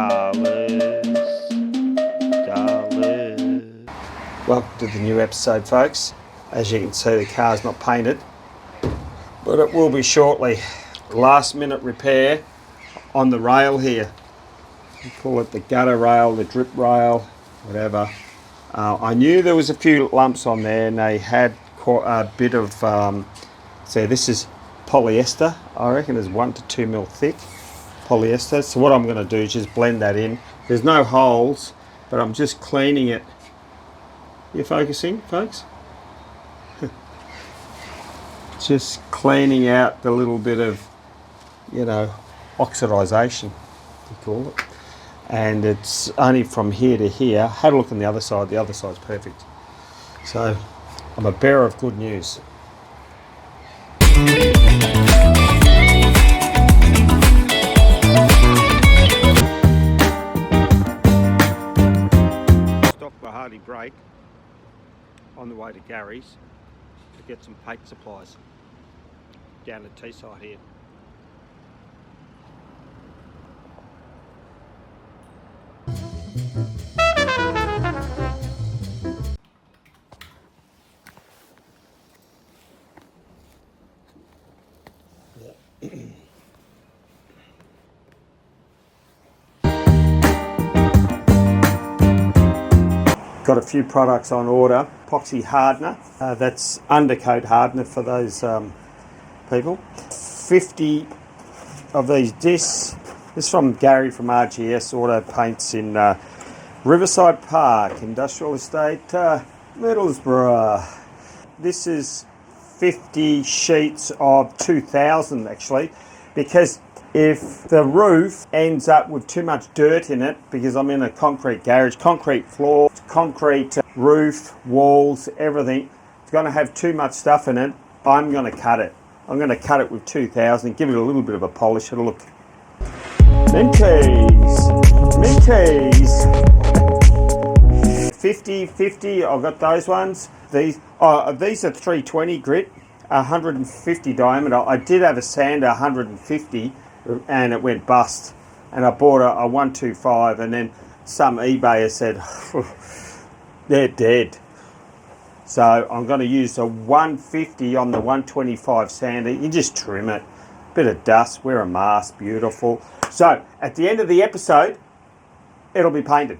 Darlers. Welcome to the new episode, folks. As you can see, the car's not painted, but it will be shortly. Last minute repair on the rail here. We call it the gutter rail, the drip rail, whatever. I knew there was a few lumps on there, and they had quite a bit of, so this is polyester. I reckon it's 1 to 2 mil thick polyester. So what I'm going to do is just blend that in. There's no holes, but I'm just cleaning it. You focusing, folks? Just cleaning out the little bit of, you know, oxidization, we call it. And it's only from here to here. Had a look on the other side. The other side's perfect. So I'm a bearer of good news. Stopped by Hardy Break on the way to Gary's to get some paint supplies down at Teesside here. Got a few products on order. Epoxy hardener, that's undercoat hardener for those people. 50 of these discs. This is from Gary from RGS Auto Paints in Riverside Park, Industrial Estate, Middlesbrough. This is 50 sheets of 2000 actually, because if the roof ends up with too much dirt in it, because I'm in a concrete garage, concrete floor, concrete roof, walls, everything, it's going to have too much stuff in it, I'm going to cut it. I'm going to cut it with 2000, give it a little bit of a polish. It'll look Minties. 50, I've got those ones. These are 320 grit, 150 diameter. I did have a sander 150 and it went bust. And I bought a 125, and then some eBayer said, they're dead. So I'm going to use a 150 on the 125 sander. You just trim it. Bit of dust, wear a mask, beautiful. So at the end of the episode, it'll be painted.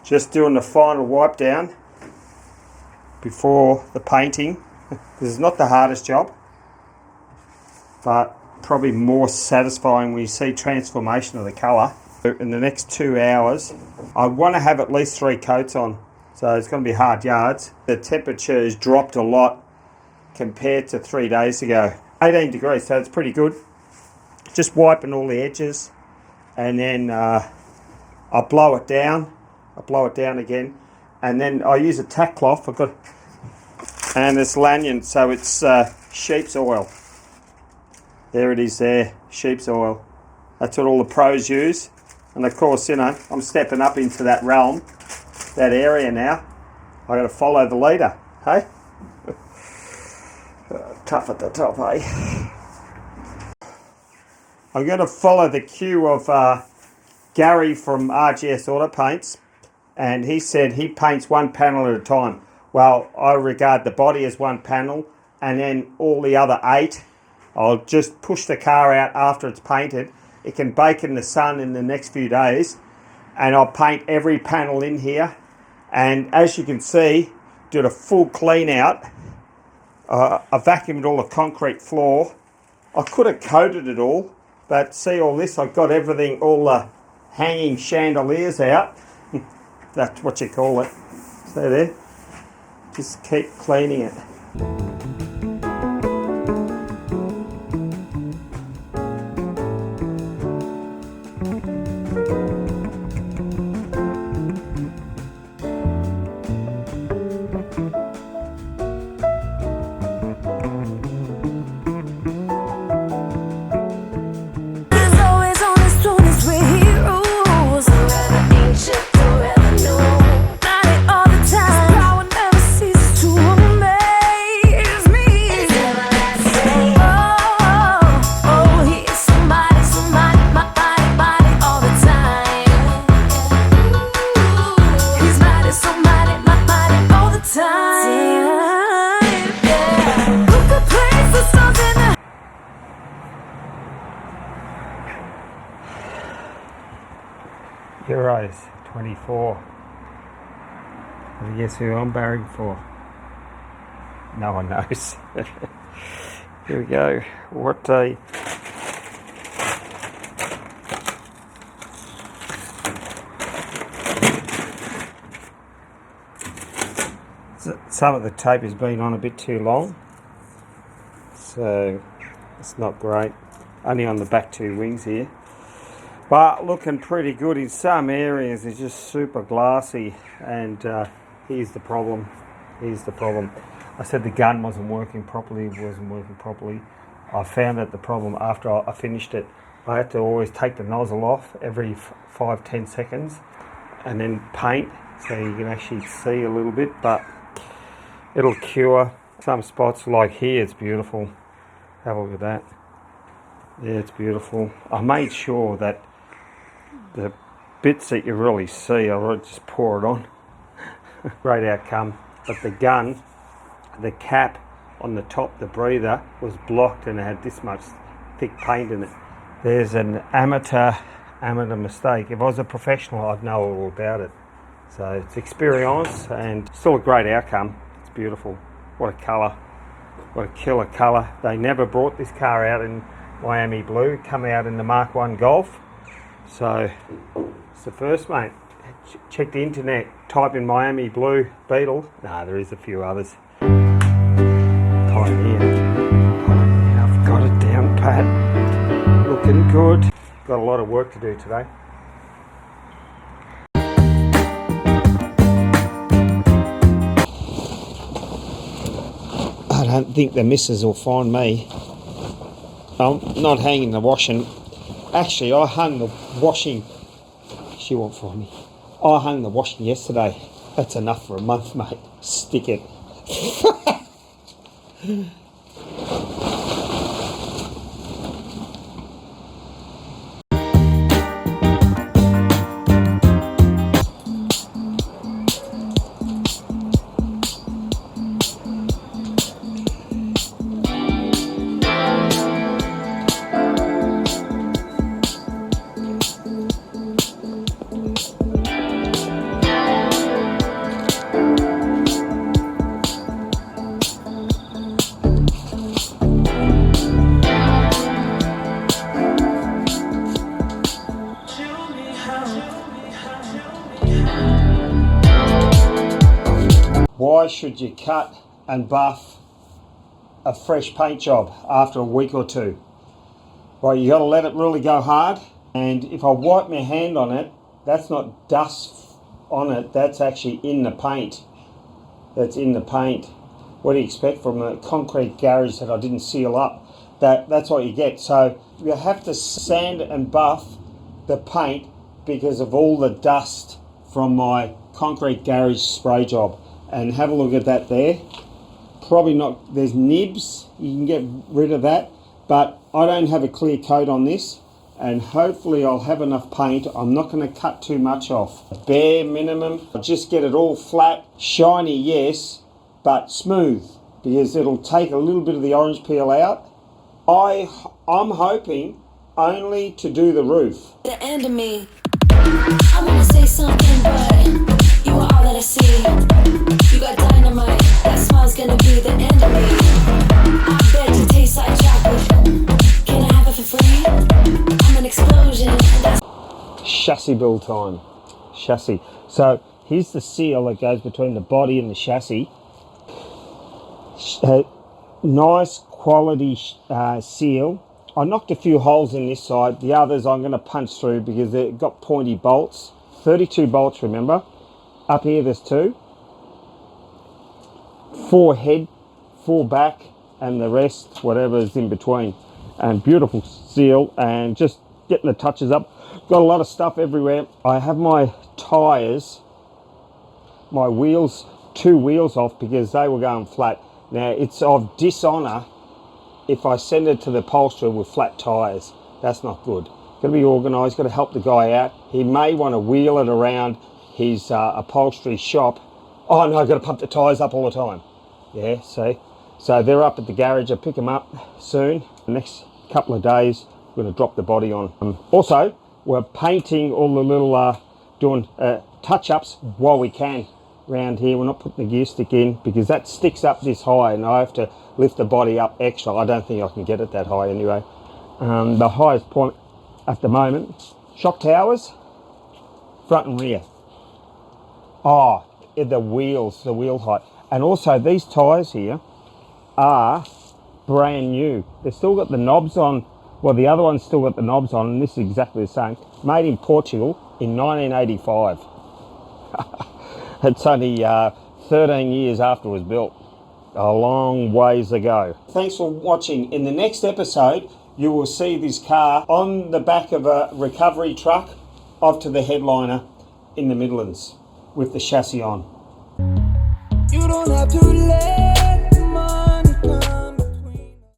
Just doing the final wipe down before the painting. This is not the hardest job, but probably more satisfying when you see transformation of the colour. In the next 2 hours, I want to have at least 3 coats on, so it's going to be hard yards. The temperature has dropped a lot compared to 3 days ago. 18 degrees, so it's pretty good. Just wiping all the edges, and then I blow it down. I blow it down again, and then I use a tack cloth. And it's Lanyon, so it's sheep's oil. There it is there, sheep's oil. That's what all the pros use. And of course, you know, I'm stepping up into that realm, that area now. I got to follow the leader, hey? Tough at the top, eh? I'm going to follow the cue of Gary from RGS Auto Paints, and he said he paints one panel at a time. Well, I regard the body as one panel, and then all the other 8, I'll just push the car out after it's painted. It can bake in the sun in the next few days, and I'll paint every panel in here. And as you can see, did a full clean out. I vacuumed all the concrete floor. I could have coated it all, but see all this, I've got everything, all the hanging chandeliers out. That's what you call it. See there? Just keep cleaning it. All the time, power never ceases to amaze me. Euros 24. And guess who I'm barring for? No one knows. Here we go. What a some of the tape has been on a bit too long, so it's not great. Only on the back two wings here, but looking pretty good. In some areas it's just super glassy, and here's the problem. I said the gun wasn't working properly. I found that the problem after I finished it, I had to always take the nozzle off every 5-10 seconds and then paint, so you can actually see a little bit, but it'll cure. Some spots like here, it's beautiful. Have a look at that. Yeah, it's beautiful. I made sure that the bits that you really see, I would just pour it on. Great outcome. But the gun, the cap on the top, the breather, was blocked and it had this much thick paint in it. There's an amateur mistake. If I was a professional, I'd know all about it. So it's experience and still a great outcome. It's beautiful. What a colour. What a killer colour. They never brought this car out in Miami blue. It come out in the Mark 1 Golf. So it's the first, mate. Check the internet, type in Miami blue Beetle. Nah, there is a few others. Pioneer. I've got it down pat. Looking good. Got a lot of work to do today. I don't think the missus will find me. I'm not hanging the washing. Actually, I hung the washing. She won't find me. I hung the washing yesterday. That's enough for a month, mate. Stick it. Why should you cut and buff a fresh paint job after a week or two? Well, you got to let it really go hard. And if I wipe my hand on it, that's not dust on it, that's actually in the paint. That's in the paint. What do you expect from a concrete garage that I didn't seal up? That's what you get. So you have to sand and buff the paint because of all the dust from my concrete garage spray job. And have a look at that there. Probably not, there's nibs, you can get rid of that, but I don't have a clear coat on this, and hopefully I'll have enough paint. I'm not going to cut too much off. Bare minimum, I'll just get it all flat, shiny, yes, but smooth, because it'll take a little bit of the orange peel out. I'm hoping only to do the roof. The end of me. I wanna say something, but you are all that I see. You got dynamite, that smile's gonna be the end of me. I bet you taste like chocolate. Can I have it for free? I'm an explosion. Chassis build time. Chassis. So here's the seal that goes between the body and the chassis. Nice quality seal. I knocked a few holes in this side. The others I'm going to punch through because they've got pointy bolts. 32 bolts, remember. Up here there's 2. 4 head, 4 back, and the rest, whatever's in between. And beautiful seal, and just getting the touches up. Got a lot of stuff everywhere. I have my tyres, my wheels, 2 wheels off because they were going flat. Now, it's of dishonour if I send it to the upholsterer with flat tyres. That's not good. Got to be organised, got to help the guy out. He may want to wheel it around his upholstery shop. Oh no, I've got to pump the tyres up all the time. Yeah, see? So they're up at the garage. I'll pick them up soon. The next couple of days, we're going to drop the body on. Also, we're painting all the little doing touch-ups while we can around here. We're not putting the gear stick in because that sticks up this high and I have to lift the body up extra. I don't think I can get it that high anyway. The highest point at the moment, shock towers, front and rear. Oh, the wheels, the wheel height. And also these tyres here are brand new. They've still got the knobs on. Well, the other one's still got the knobs on, and this is exactly the same. Made in Portugal in 1985. It's only 13 years after it was built. A long ways ago. Thanks for watching. In the next episode, you will see this car on the back of a recovery truck off to the headliner in the Midlands with the chassis on. You don't have to let